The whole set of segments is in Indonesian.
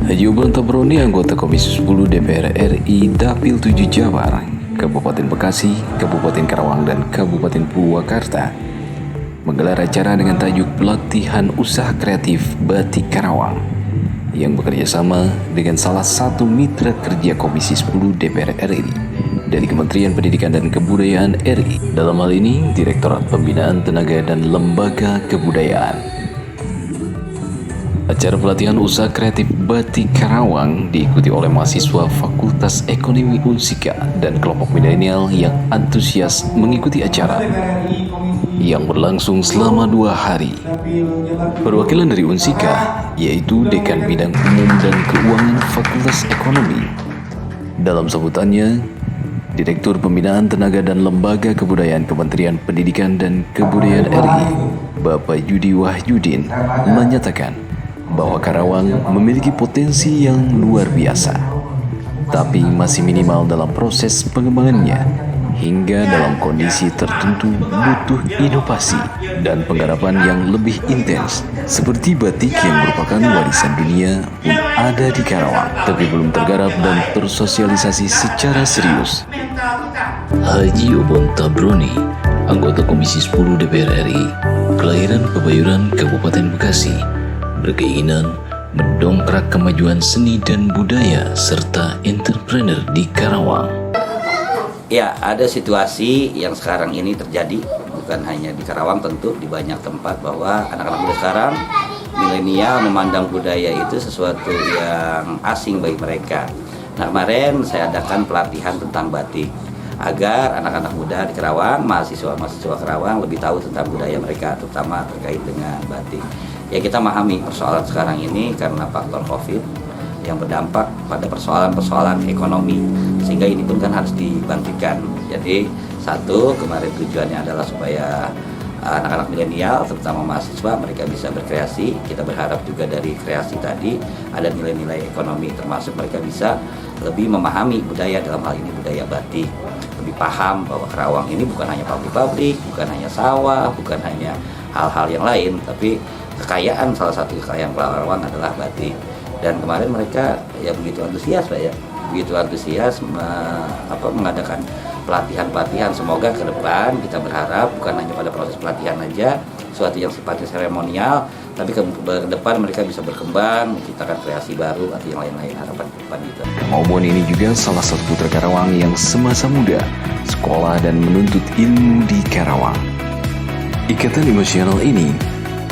Haji Obon Tabroni, anggota Komisi 10 DPR RI Dapil 7 Jabar, Kabupaten Bekasi, Kabupaten Karawang, dan Kabupaten Purwakarta, menggelar acara dengan tajuk Pelatihan Usaha Kreatif Batik Karawang yang bekerja sama dengan salah satu mitra kerja Komisi 10 DPR RI dari Kementerian Pendidikan dan Kebudayaan RI. Dalam hal ini, Direktorat Pembinaan Tenaga dan Lembaga Kebudayaan. Acara pelatihan usaha kreatif Batik Karawang diikuti oleh mahasiswa Fakultas Ekonomi Unsika dan kelompok milenial yang antusias mengikuti acara yang berlangsung selama 2 hari. Perwakilan dari Unsika, yaitu Dekan Bidang Umum dan Keuangan Fakultas Ekonomi. Dalam sambutannya, Direktur Pembinaan Tenaga dan Lembaga Kebudayaan Kementerian Pendidikan dan Kebudayaan RI, Bapak Yudi Wahyudin, menyatakan bahwa Karawang memiliki potensi yang luar biasa, tapi masih minimal dalam proses pengembangannya, hingga dalam kondisi tertentu butuh inovasi dan penggarapan yang lebih intens, seperti batik yang merupakan warisan dunia pun ada di Karawang, tapi belum tergarap dan tersosialisasi secara serius. Haji Obon Tabroni, anggota Komisi 10 DPR RI, kelahiran Pebayuran, Kabupaten Bekasi, berkeinginan mendongkrak kemajuan seni dan budaya serta entrepreneur di Karawang. Ya, ada situasi yang sekarang ini terjadi, bukan hanya di Karawang, tentu di banyak tempat, bahwa anak-anak muda sekarang, milenial, memandang budaya itu sesuatu yang asing bagi mereka. Nah, kemarin saya adakan pelatihan tentang batik, agar anak-anak muda di Karawang, mahasiswa-mahasiswa Karawang lebih tahu tentang budaya mereka, terutama terkait dengan batik. Ya, kita memahami persoalan sekarang ini karena faktor COVID yang berdampak pada persoalan-persoalan ekonomi, sehingga ini pun kan harus dibangkitkan. Jadi satu, kemarin tujuannya adalah supaya anak-anak milenial, terutama mahasiswa, mereka bisa berkreasi. Kita berharap juga dari kreasi tadi ada nilai-nilai ekonomi, termasuk mereka bisa lebih memahami budaya, dalam hal ini budaya batik, lebih paham bahwa Karawang ini bukan hanya pabrik-pabrik, bukan hanya sawah, bukan hanya hal-hal yang lain, tapi kekayaan, salah satu kekayaan Karawang adalah batik. Dan kemarin mereka ya begitu antusias, Pak, ya, begitu antusias mengadakan pelatihan-pelatihan. Semoga ke depan kita berharap bukan hanya pada proses pelatihan aja, sesuatu yang sifatnya seremonial, tapi ke depan mereka bisa berkembang, menciptakan kreasi baru atau yang lain-lain, harapan ke depan gitu. Obon ini juga salah satu putra Karawang yang semasa muda sekolah dan menuntut ilmu di Karawang. Ikatan emosional ini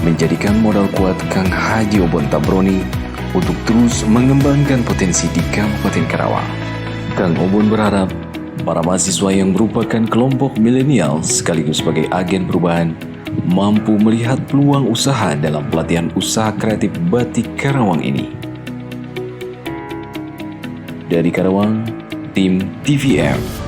menjadikan modal kuat Kang Haji Obon Tabroni untuk terus mengembangkan potensi di Kabupaten Karawang. Kang Obon berharap para mahasiswa yang merupakan kelompok milenial sekaligus sebagai agen perubahan mampu melihat peluang usaha dalam pelatihan usaha kreatif batik Karawang ini. Dari Karawang, tim TVM.